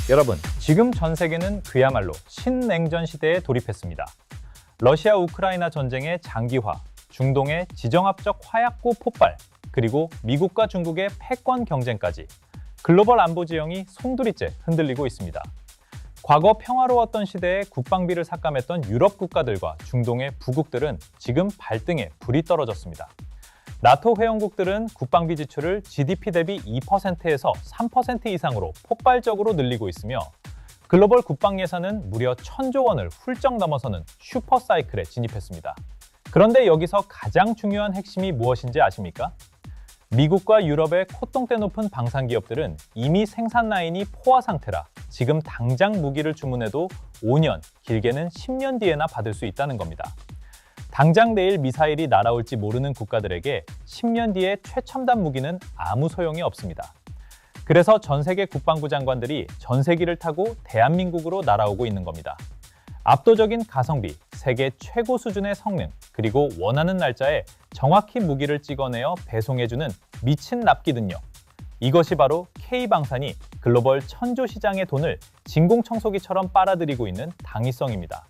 여러분, 지금 전 세계는 그야말로 신냉전 시대에 돌입했습니다. 러시아 우크라이나 전쟁의 장기화, 중동의 지정학적 화약고 폭발, 그리고 미국과 중국의 패권 경쟁까지 글로벌 안보 지형이 송두리째 흔들리고 있습니다. 과거 평화로웠던 시대에 국방비를 삭감했던 유럽 국가들과 중동의 부국들은 지금 발등에 불이 떨어졌습니다. 나토 회원국들은 국방비 지출을 GDP 대비 2%에서 3% 이상으로 폭발적으로 늘리고 있으며 글로벌 국방 예산은 무려 1,000조 원을 훌쩍 넘어서는 슈퍼사이클에 진입했습니다. 그런데 여기서 가장 중요한 핵심이 무엇인지 아십니까? 미국과 유럽의 콧등대 높은 방산 기업들은 이미 생산 라인이 포화 상태라 지금 당장 무기를 주문해도 5년, 길게는 10년 뒤에나 받을 수 있다는 겁니다. 당장 내일 미사일이 날아올지 모르는 국가들에게 10년 뒤에 최첨단 무기는 아무 소용이 없습니다. 그래서 전 세계 국방부 장관들이 전세기를 타고 대한민국으로 날아오고 있는 겁니다. 압도적인 가성비, 세계 최고 수준의 성능, 그리고 원하는 날짜에 정확히 무기를 찍어내어 배송해주는 미친 납기 능력. 이것이 바로 K방산이 글로벌 1,000조 시장의 돈을 진공청소기처럼 빨아들이고 있는 당위성입니다.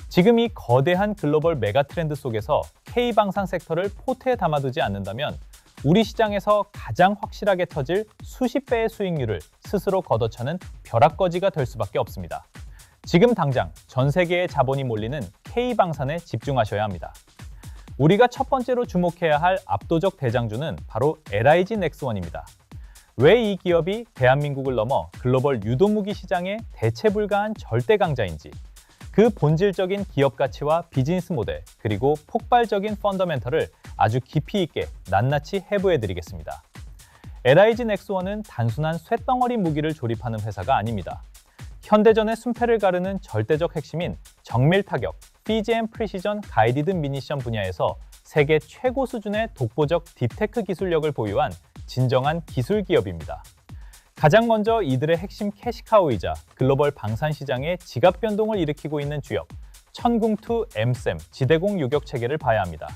지금 이 거대한 글로벌 메가 트렌드 속에서 K방산 섹터를 포트에 담아두지 않는다면 우리 시장에서 가장 확실하게 터질 수십 배의 수익률을 스스로 걷어차는 벼락거지가 될 수밖에 없습니다. 지금 당장 전 세계의 자본이 몰리는 K방산에 집중하셔야 합니다. 우리가 첫 번째로 주목해야 할 압도적 대장주는 바로 LIG 넥스원입니다. 왜 이 기업이 대한민국을 넘어 글로벌 유도무기 시장의 대체 불가한 절대 강자인지, 그 본질적인 기업 가치와 비즈니스 모델, 그리고 폭발적인 펀더멘털을 아주 깊이 있게 낱낱이 해부해드리겠습니다. LIG 넥스원은 단순한 쇳덩어리 무기를 조립하는 회사가 아닙니다. 현대전의 순패를 가르는 절대적 핵심인 정밀 타격, PGM 프리시전 가이디드 미니션 분야에서 세계 최고 수준의 독보적 딥테크 기술력을 보유한 진정한 기술 기업입니다. 가장 먼저 이들의 핵심 캐시카우이자 글로벌 방산 시장의 지갑 변동을 일으키고 있는 주역, 천궁2 M-SAM 지대공 요격 체계를 봐야 합니다.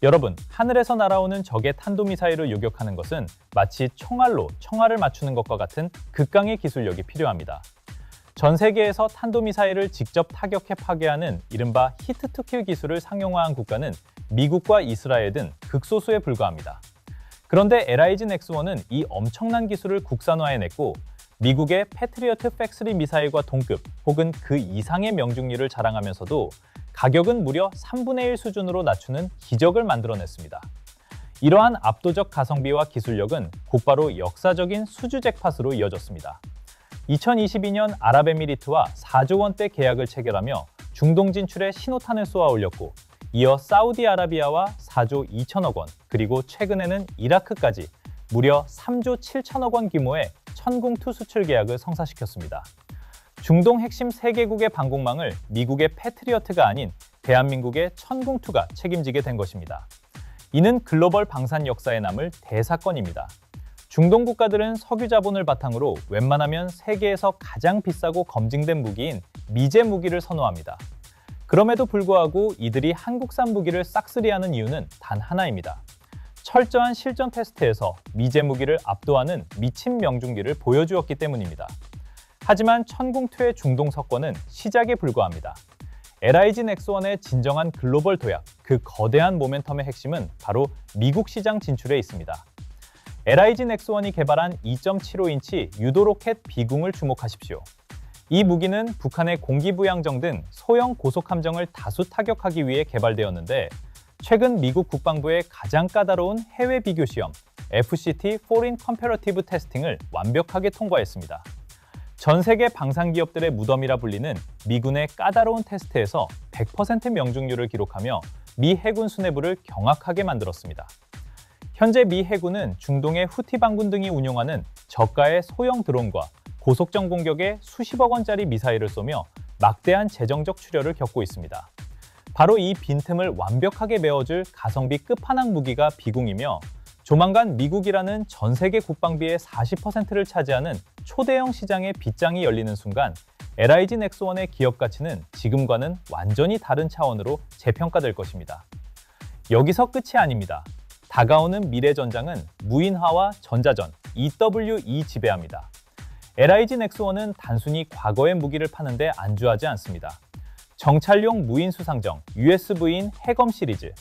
여러분, 하늘에서 날아오는 적의 탄도미사일을 요격하는 것은 마치 총알로 청알을 맞추는 것과 같은 극강의 기술력이 필요합니다. 전 세계에서 탄도미사일을 직접 타격해 파괴하는 이른바 히트-투-킬 기술을 상용화한 국가는 미국과 이스라엘 등 극소수에 불과합니다. 그런데 LIG 넥스원은 이 엄청난 기술을 국산화해냈고 미국의 패트리어트 팩3 미사일과 동급 혹은 그 이상의 명중률을 자랑하면서도 가격은 무려 3분의 1 수준으로 낮추는 기적을 만들어냈습니다. 이러한 압도적 가성비와 기술력은 곧바로 역사적인 수주 잭팟으로 이어졌습니다. 2022년 아랍에미리트와 4조 원대 계약을 체결하며 중동 진출에 신호탄을 쏘아 올렸고 이어 사우디아라비아와 4조 2천억 원, 그리고 최근에는 이라크까지 무려 3조 7천억 원 규모의 천궁2 수출 계약을 성사시켰습니다. 중동 핵심 3개국의 방공망을 미국의 패트리어트가 아닌 대한민국의 천궁2가 책임지게 된 것입니다. 이는 글로벌 방산 역사에 남을 대사건입니다. 중동 국가들은 석유 자본을 바탕으로 웬만하면 세계에서 가장 비싸고 검증된 무기인 미제 무기를 선호합니다. 그럼에도 불구하고 이들이 한국산 무기를 싹쓸이하는 이유는 단 하나입니다. 철저한 실전 테스트에서 미제 무기를 압도하는 미친 명중률을 보여주었기 때문입니다. 하지만 천궁2의 중동 석권은 시작에 불과합니다. LIG 넥스원의 진정한 글로벌 도약, 그 거대한 모멘텀의 핵심은 바로 미국 시장 진출에 있습니다. LIG 넥스원이 개발한 2.75인치 유도 로켓 비궁을 주목하십시오. 이 무기는 북한의 공기부양정 등 소형 고속함정을 다수 타격하기 위해 개발되었는데 최근 미국 국방부의 가장 까다로운 해외 비교 시험 FCT Foreign Comparative Testing을 완벽하게 통과했습니다. 전 세계 방산 기업들의 무덤이라 불리는 미군의 까다로운 테스트에서 100% 명중률을 기록하며 미 해군 수뇌부를 경악하게 만들었습니다. 현재 미 해군은 중동의 후티 반군 등이 운용하는 저가의 소형 드론과 고속정 공격에 수십억 원짜리 미사일을 쏘며 막대한 재정적 출혈을 겪고 있습니다. 바로 이 빈틈을 완벽하게 메워줄 가성비 끝판왕 무기가 비궁이며 조만간 미국이라는 전 세계 국방비의 40%를 차지하는 초대형 시장의 빗장이 열리는 순간 LIG 넥스원의 기업 가치는 지금과는 완전히 다른 차원으로 재평가될 것입니다. 여기서 끝이 아닙니다. 다가오는 미래 전장은 무인화와 전자전, EWE 지배합니다. LIG 넥스원은 단순히 과거의 무기를 파는데 안주하지 않습니다. 정찰용 무인 수상정 USV인 해검 시리즈,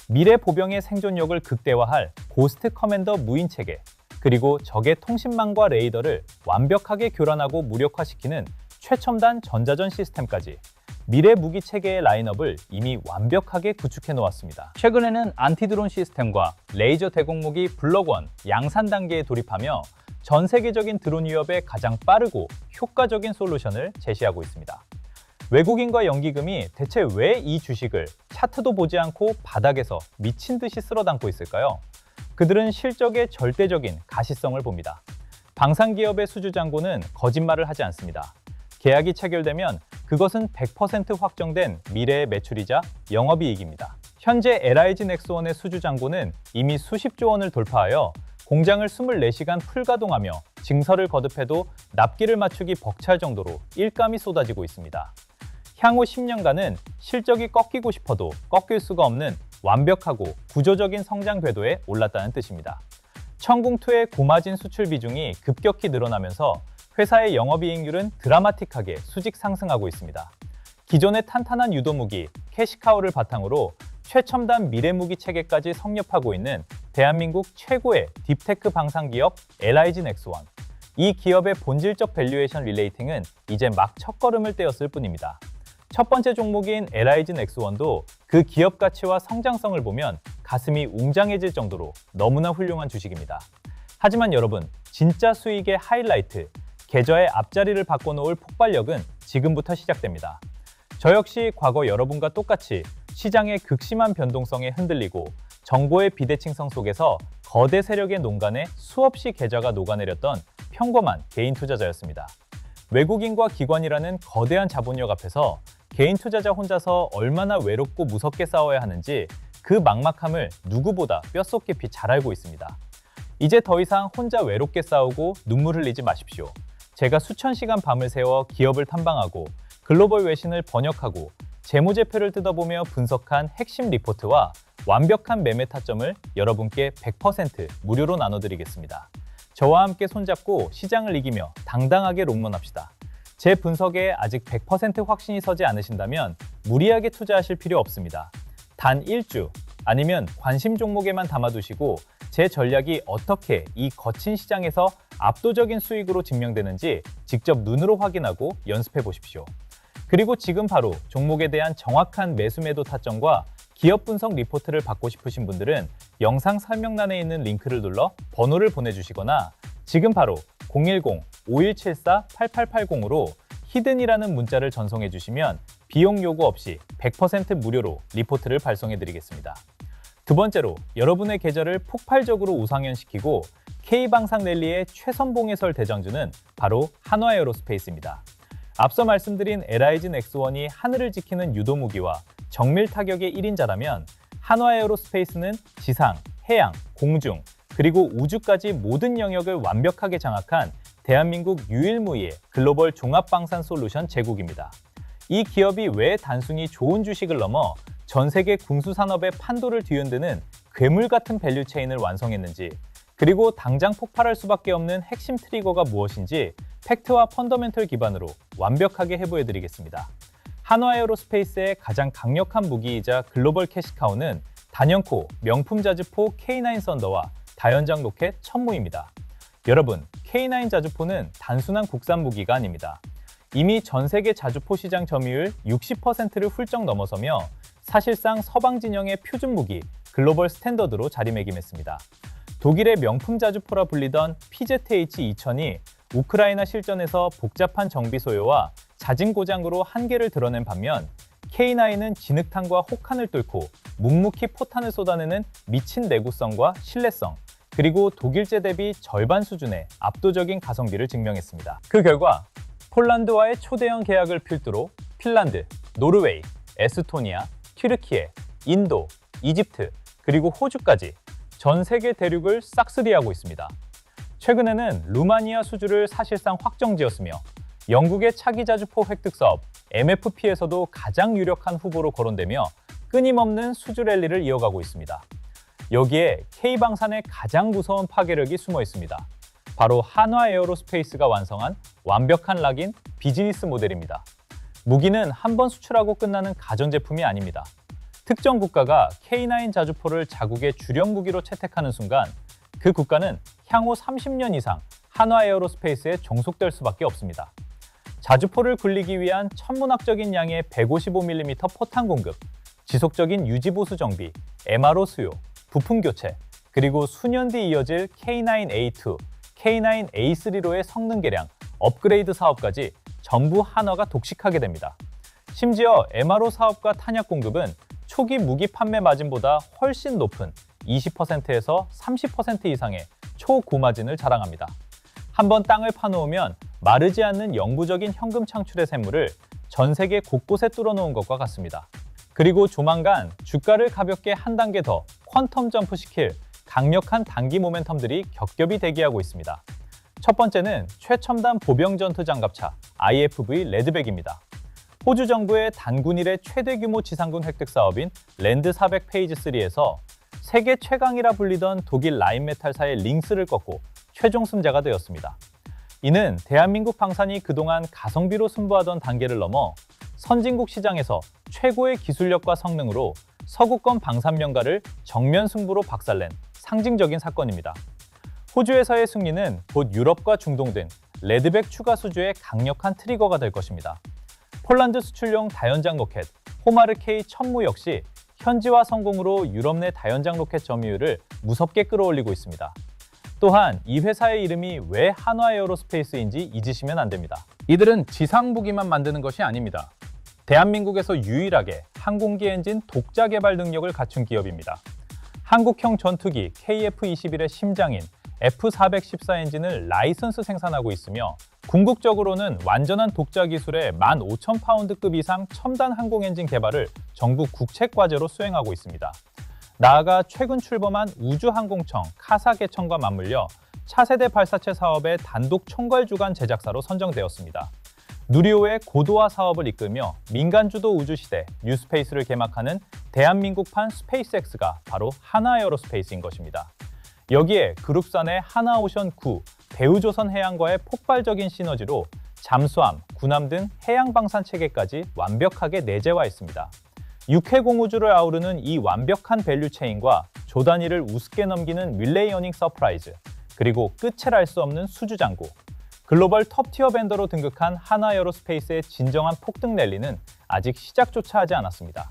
미래 보병의 생존력을 극대화할 고스트 커맨더 무인 체계, 그리고 적의 통신망과 레이더를 완벽하게 교란하고 무력화시키는 최첨단 전자전 시스템까지 미래 무기 체계의 라인업을 이미 완벽하게 구축해 놓았습니다. 최근에는 안티드론 시스템과 레이저 대공무기 블럭1 양산 단계에 돌입하며 전 세계적인 드론 위협에 가장 빠르고 효과적인 솔루션을 제시하고 있습니다. 외국인과 연기금이 대체 왜 이 주식을 차트도 보지 않고 바닥에서 미친 듯이 쓸어 담고 있을까요? 그들은 실적의 절대적인 가시성을 봅니다. 방산기업의 수주잔고는 거짓말을 하지 않습니다. 계약이 체결되면 그것은 100% 확정된 미래의 매출이자 영업이익입니다. 현재 LIG 넥스원의 수주잔고는 이미 수십조 원을 돌파하여 공장을 24시간 풀가동하며 증설을 거듭해도 납기를 맞추기 벅찰 정도로 일감이 쏟아지고 있습니다. 향후 10년간은 실적이 꺾이고 싶어도 꺾일 수가 없는 완벽하고 구조적인 성장 궤도에 올랐다는 뜻입니다. 천궁2의 고마진 수출 비중이 급격히 늘어나면서 회사의 영업이익률은 드라마틱하게 수직 상승하고 있습니다. 기존의 탄탄한 유도무기 캐시카우를 바탕으로 최첨단 미래무기 체계까지 성립하고 있는 대한민국 최고의 딥테크 방산기업 LIG 넥스원. 이 기업의 본질적 밸류에이션 릴레이팅은 이제 막 첫걸음을 떼었을 뿐입니다. 첫 번째 종목인 LIG 넥스원도 그 기업 가치와 성장성을 보면 가슴이 웅장해질 정도로 너무나 훌륭한 주식입니다. 하지만 여러분, 진짜 수익의 하이라이트, 계좌의 앞자리를 바꿔놓을 폭발력은 지금부터 시작됩니다. 저 역시 과거 여러분과 똑같이 시장의 극심한 변동성에 흔들리고 정보의 비대칭성 속에서 거대 세력의 농간에 수없이 계좌가 녹아내렸던 평범한 개인 투자자였습니다. 외국인과 기관이라는 거대한 자본력 앞에서 개인 투자자 혼자서 얼마나 외롭고 무섭게 싸워야 하는지 그 막막함을 누구보다 뼛속 깊이 잘 알고 있습니다. 이제 더 이상 혼자 외롭게 싸우고 눈물 흘리지 마십시오. 제가 수천 시간 밤을 새워 기업을 탐방하고 글로벌 외신을 번역하고 재무제표를 뜯어보며 분석한 핵심 리포트와 완벽한 매매 타점을 여러분께 100% 무료로 나눠드리겠습니다. 저와 함께 손잡고 시장을 이기며 당당하게 롱런합시다. 제 분석에 아직 100% 확신이 서지 않으신다면 무리하게 투자하실 필요 없습니다. 단 1주 아니면 관심 종목에만 담아두시고 제 전략이 어떻게 이 거친 시장에서 압도적인 수익으로 증명되는지 직접 눈으로 확인하고 연습해 보십시오. 그리고 지금 바로 종목에 대한 정확한 매수 매도 타점과 기업 분석 리포트를 받고 싶으신 분들은 영상 설명란에 있는 링크를 눌러 번호를 보내주시거나 지금 바로 010-5174-8880으로 히든이라는 문자를 전송해 주시면 비용 요구 없이 100% 무료로 리포트를 발송해 드리겠습니다. 두 번째로 여러분의 계좌를 폭발적으로 우상향시키고 K방산 랠리의 최선봉에 설 대장주는 바로 한화에어로스페이스입니다. 앞서 말씀드린 LIG 넥스원이 하늘을 지키는 유도무기와 정밀 타격의 1인자라면 한화에어로스페이스는 지상, 해양, 공중, 그리고 우주까지 모든 영역을 완벽하게 장악한 대한민국 유일무이의 글로벌 종합방산 솔루션 제국입니다. 이 기업이 왜 단순히 좋은 주식을 넘어 전 세계 군수산업의 판도를 뒤흔드는 괴물 같은 밸류체인을 완성했는지, 그리고 당장 폭발할 수밖에 없는 핵심 트리거가 무엇인지 팩트와 펀더멘털 기반으로 완벽하게 해부해드리겠습니다. 한화에어로스페이스의 가장 강력한 무기이자 글로벌 캐시카우는 단연코 명품 자주포 K9 썬더와 다연장 로켓 천무입니다. 여러분, K9 자주포는 단순한 국산 무기가 아닙니다. 이미 전 세계 자주포 시장 점유율 60%를 훌쩍 넘어서며 사실상 서방 진영의 표준 무기, 글로벌 스탠더드로 자리매김했습니다. 독일의 명품 자주포라 불리던 PZH-2000이 우크라이나 실전에서 복잡한 정비 소요와 잦은 고장으로 한계를 드러낸 반면 K9은 진흙탕과 혹한을 뚫고 묵묵히 포탄을 쏟아내는 미친 내구성과 신뢰성, 그리고 독일제 대비 절반 수준의 압도적인 가성비를 증명했습니다. 그 결과 폴란드와의 초대형 계약을 필두로 핀란드, 노르웨이, 에스토니아, 튀르키예, 인도, 이집트, 그리고 호주까지 전 세계 대륙을 싹쓸이하고 있습니다. 최근에는 루마니아 수주를 사실상 확정지었으며 영국의 차기 자주포 획득 사업 MFP에서도 가장 유력한 후보로 거론되며 끊임없는 수주 랠리를 이어가고 있습니다. 여기에 K방산의 가장 무서운 파괴력이 숨어 있습니다. 바로 한화 에어로스페이스가 완성한 완벽한 락인 비즈니스 모델입니다. 무기는 한 번 수출하고 끝나는 가전제품이 아닙니다. 특정 국가가 K9 자주포를 자국의 주력 무기로 채택하는 순간 그 국가는 향후 30년 이상 한화 에어로스페이스에 종속될 수밖에 없습니다. 자주포를 굴리기 위한 천문학적인 양의 155mm 포탄 공급, 지속적인 유지보수 정비, MRO 수요, 부품 교체, 그리고 수년 뒤 이어질 K9A2, K9A3로의 성능 개량, 업그레이드 사업까지 전부 한화가 독식하게 됩니다. 심지어 MRO 사업과 탄약 공급은 초기 무기 판매 마진보다 훨씬 높은 20%에서 30% 이상의 초고마진을 자랑합니다. 한번 땅을 파놓으면 마르지 않는 영구적인 현금 창출의 샘물을 전 세계 곳곳에 뚫어놓은 것과 같습니다. 그리고 조만간 주가를 가볍게 한 단계 더 퀀텀 점프시킬 강력한 단기 모멘텀들이 겹겹이 대기하고 있습니다. 첫 번째는 최첨단 보병 전투 장갑차 IFV 레드백입니다. 호주 정부의 단군 일의 최대 규모 지상군 획득 사업인 랜드 400 페이지 3에서 세계 최강이라 불리던 독일 라인메탈사의 링스를 꺾고 최종 승자가 되었습니다. 이는 대한민국 방산이 그동안 가성비로 승부하던 단계를 넘어 선진국 시장에서 최고의 기술력과 성능으로 서구권 방산 명가를 정면 승부로 박살낸 상징적인 사건입니다. 호주에서의 승리는 곧 유럽과 중동 등 레드백 추가 수주의 강력한 트리거가 될 것입니다. 폴란드 수출용 다연장 로켓 호마르 K 천무 역시 현지화 성공으로 유럽 내 다연장 로켓 점유율을 무섭게 끌어올리고 있습니다. 또한 이 회사의 이름이 왜 한화 에어로스페이스인지 잊으시면 안 됩니다. 이들은 지상 무기만 만드는 것이 아닙니다. 대한민국에서 유일하게 항공기 엔진 독자 개발 능력을 갖춘 기업입니다. 한국형 전투기 KF-21의 심장인 F414 엔진을 라이선스 생산하고 있으며 궁극적으로는 완전한 독자 기술의 15,000파운드급 이상 첨단 항공 엔진 개발을 정부 국책 과제로 수행하고 있습니다. 나아가 최근 출범한 우주항공청 카사 개청과 맞물려 차세대 발사체 사업의 단독 총괄 주간 제작사로 선정되었습니다. 누리호의 고도화 사업을 이끌며 민간주도 우주시대 뉴스페이스를 개막하는 대한민국판 스페이스X가 바로 한화 에어로스페이스인 것입니다. 여기에 그룹산의 하나오션9, 대우조선해양과의 폭발적인 시너지로 잠수함, 군함 등 해양방산 체계까지 완벽하게 내재화했습니다. 육해공우주를 아우르는 이 완벽한 밸류체인과 조 단위를 우습게 넘기는 릴레이 어닝 서프라이즈, 그리고 끝을 알 수 없는 수주장고, 글로벌 톱티어 벤더로 등극한 한화 에어로스페이스의 진정한 폭등 랠리는 아직 시작조차 하지 않았습니다.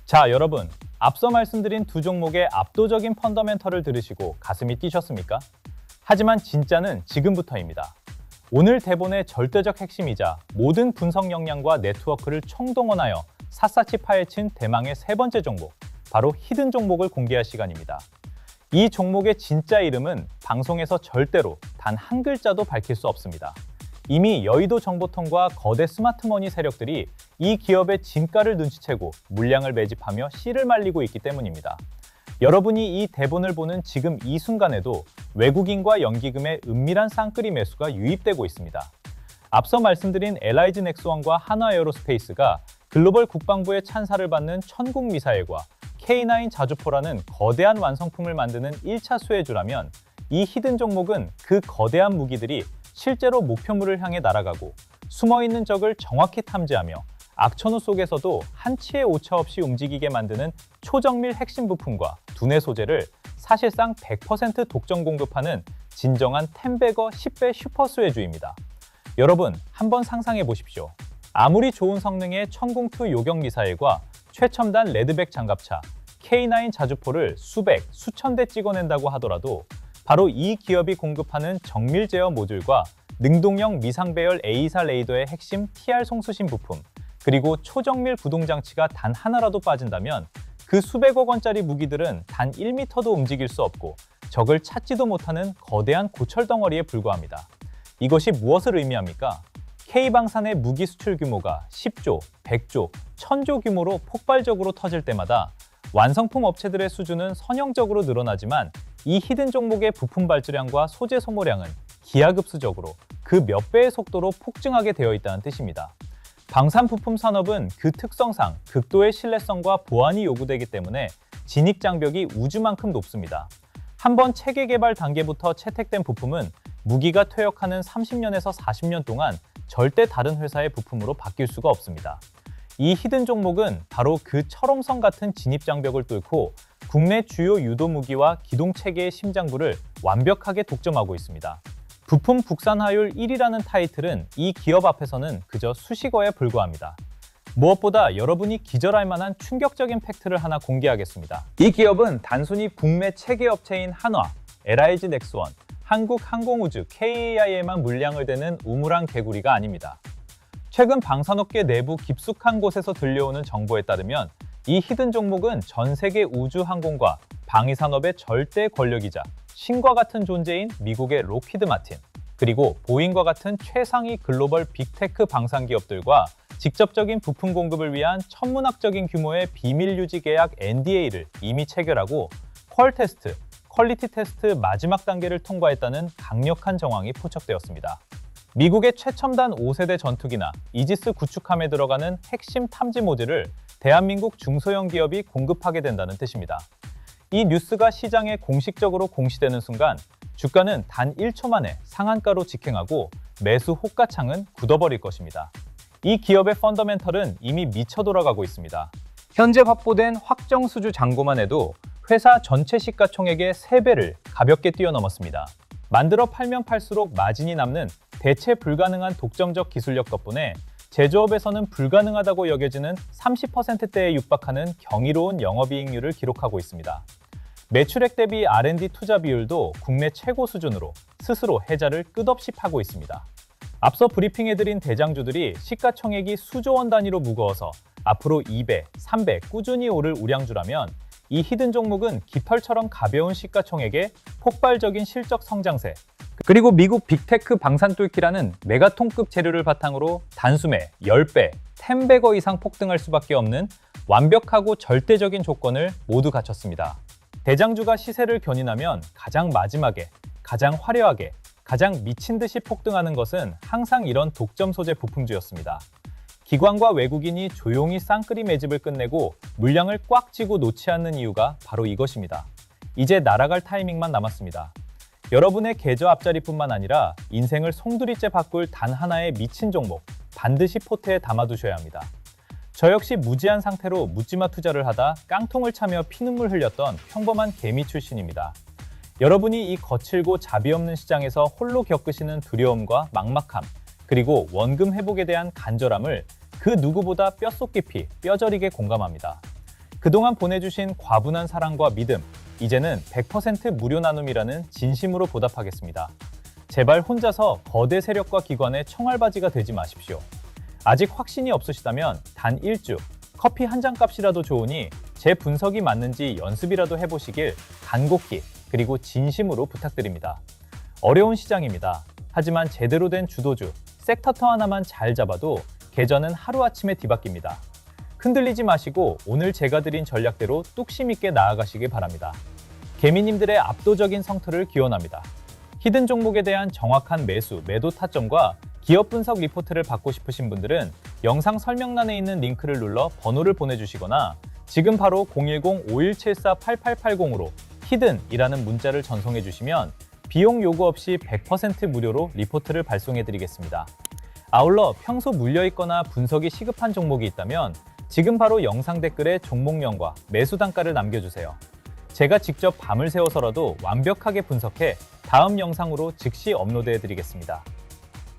자, 여러분, 앞서 말씀드린 두 종목의 압도적인 펀더멘털을 들으시고 가슴이 뛰셨습니까? 하지만 진짜는 지금부터입니다. 오늘 대본의 절대적 핵심이자 모든 분석 역량과 네트워크를 총동원하여 샅샅이 파헤친 대망의 세 번째 종목, 바로 히든 종목을 공개할 시간입니다. 이 종목의 진짜 이름은 방송에서 절대로 단 한 글자도 밝힐 수 없습니다. 이미 여의도 정보통과 거대 스마트머니 세력들이 이 기업의 진가를 눈치채고 물량을 매집하며 씨를 말리고 있기 때문입니다. 여러분이 이 대본을 보는 지금 이 순간에도 외국인과 연기금의 은밀한 쌍끌이 매수가 유입되고 있습니다. 앞서 말씀드린 LIG 넥스원과 한화 에어로스페이스가 글로벌 국방부의 찬사를 받는 천국 미사일과 K9 자주포라는 거대한 완성품을 만드는 1차 수혜주라면 이 히든 종목은 그 거대한 무기들이 실제로 목표물을 향해 날아가고 숨어있는 적을 정확히 탐지하며 악천후 속에서도 한치의 오차 없이 움직이게 만드는 초정밀 핵심 부품과 두뇌 소재를 사실상 100% 독점 공급하는 진정한 10배거 10배 슈퍼 수혜주입니다. 여러분, 한번 상상해 보십시오. 아무리 좋은 성능의 천궁2 요격 미사일과 최첨단 레드백 장갑차 K9 자주포를 수백, 수천 대 찍어낸다고 하더라도 바로 이 기업이 공급하는 정밀 제어 모듈과 능동형 미상배열 A24 레이더의 핵심 TR 송수신 부품, 그리고 초정밀 구동장치가 단 하나라도 빠진다면 그 수백억 원짜리 무기들은 단 1m도 움직일 수 없고 적을 찾지도 못하는 거대한 고철덩어리에 불과합니다. 이것이 무엇을 의미합니까? K방산의 무기 수출 규모가 10조, 100조, 1000조 규모로 폭발적으로 터질 때마다 완성품 업체들의 수주는 선형적으로 늘어나지만 이 히든 종목의 부품 발주량과 소재 소모량은 기하급수적으로 그 몇 배의 속도로 폭증하게 되어 있다는 뜻입니다. 방산 부품 산업은 그 특성상 극도의 신뢰성과 보안이 요구되기 때문에 진입 장벽이 우주만큼 높습니다. 한번 체계 개발 단계부터 채택된 부품은 무기가 퇴역하는 30년에서 40년 동안 절대 다른 회사의 부품으로 바뀔 수가 없습니다. 이 히든 종목은 바로 그 철옹성 같은 진입장벽을 뚫고 국내 주요 유도 무기와 기동 체계의 심장부를 완벽하게 독점하고 있습니다. 부품 국산화율 1위라는 타이틀은 이 기업 앞에서는 그저 수식어에 불과합니다. 무엇보다 여러분이 기절할 만한 충격적인 팩트를 하나 공개하겠습니다. 이 기업은 단순히 북미 체계 업체인 한화, LIG 넥스원, 한국항공우주 KAI에만 물량을 대는 우물안 개구리가 아닙니다. 최근 방산업계 내부 깊숙한 곳에서 들려오는 정보에 따르면 이 히든 종목은 전 세계 우주항공과 방위산업의 절대 권력이자 신과 같은 존재인 미국의 록히드 마틴, 그리고 보잉과 같은 최상위 글로벌 빅테크 방산 기업들과 직접적인 부품 공급을 위한 천문학적인 규모의 비밀 유지 계약 NDA를 이미 체결하고 퀄 테스트, 퀄리티 테스트 마지막 단계를 통과했다는 강력한 정황이 포착되었습니다. 미국의 최첨단 5세대 전투기나 이지스 구축함에 들어가는 핵심 탐지 모듈을 대한민국 중소형 기업이 공급하게 된다는 뜻입니다. 이 뉴스가 시장에 공식적으로 공시되는 순간 주가는 단 1초 만에 상한가로 직행하고 매수 호가창은 굳어버릴 것입니다. 이 기업의 펀더멘털은 이미 미쳐 돌아가고 있습니다. 현재 확보된 확정 수주 잔고만 해도 회사 전체 시가총액의 3배를 가볍게 뛰어넘었습니다. 만들어 팔면 팔수록 마진이 남는 대체 불가능한 독점적 기술력 덕분에 제조업에서는 불가능하다고 여겨지는 30%대에 육박하는 경이로운 영업이익률을 기록하고 있습니다. 매출액 대비 R&D 투자 비율도 국내 최고 수준으로 스스로 해자를 끝없이 파고 있습니다. 앞서 브리핑해드린 대장주들이 시가총액이 수조 원 단위로 무거워서 앞으로 2배, 3배 꾸준히 오를 우량주라면 이 히든 종목은 깃털처럼 가벼운 시가총액에 폭발적인 실적 성장세, 그리고 미국 빅테크 방산 뚫기라는 메가톤급 재료를 바탕으로 단숨에 10배, 10배거 이상 폭등할 수밖에 없는 완벽하고 절대적인 조건을 모두 갖췄습니다. 대장주가 시세를 견인하면 가장 마지막에, 가장 화려하게, 가장 미친 듯이 폭등하는 것은 항상 이런 독점 소재 부품주였습니다. 기관과 외국인이 조용히 쌍끌이 매집을 끝내고 물량을 꽉 쥐고 놓지 않는 이유가 바로 이것입니다. 이제 날아갈 타이밍만 남았습니다. 여러분의 계좌 앞자리뿐만 아니라 인생을 송두리째 바꿀 단 하나의 미친 종목, 반드시 포트에 담아두셔야 합니다. 저 역시 무지한 상태로 묻지마 투자를 하다 깡통을 차며 피눈물 흘렸던 평범한 개미 출신입니다. 여러분이 이 거칠고 자비 없는 시장에서 홀로 겪으시는 두려움과 막막함, 그리고 원금 회복에 대한 간절함을 그 누구보다 뼛속 깊이 뼈저리게 공감합니다. 그동안 보내주신 과분한 사랑과 믿음, 이제는 100% 무료 나눔이라는 진심으로 보답하겠습니다. 제발 혼자서 거대 세력과 기관의 총알바지가 되지 마십시오. 아직 확신이 없으시다면 단 1주, 커피 한 잔 값이라도 좋으니 제 분석이 맞는지 연습이라도 해보시길 간곡히 그리고 진심으로 부탁드립니다. 어려운 시장입니다. 하지만 제대로 된 주도주, 섹터터 하나만 잘 잡아도 계좌는 하루아침에 뒤바뀝니다. 흔들리지 마시고 오늘 제가 드린 전략대로 뚝심 있게 나아가시길 바랍니다. 개미님들의 압도적인 성토를 기원합니다. 히든 종목에 대한 정확한 매수, 매도 타점과 기업 분석 리포트를 받고 싶으신 분들은 영상 설명란에 있는 링크를 눌러 번호를 보내주시거나 지금 바로 010-5174-8880으로 히든이라는 문자를 전송해 주시면 비용 요구 없이 100% 무료로 리포트를 발송해 드리겠습니다. 아울러 평소 물려있거나 분석이 시급한 종목이 있다면 지금 바로 영상 댓글에 종목명과 매수 단가를 남겨주세요. 제가 직접 밤을 새워서라도 완벽하게 분석해 다음 영상으로 즉시 업로드해 드리겠습니다.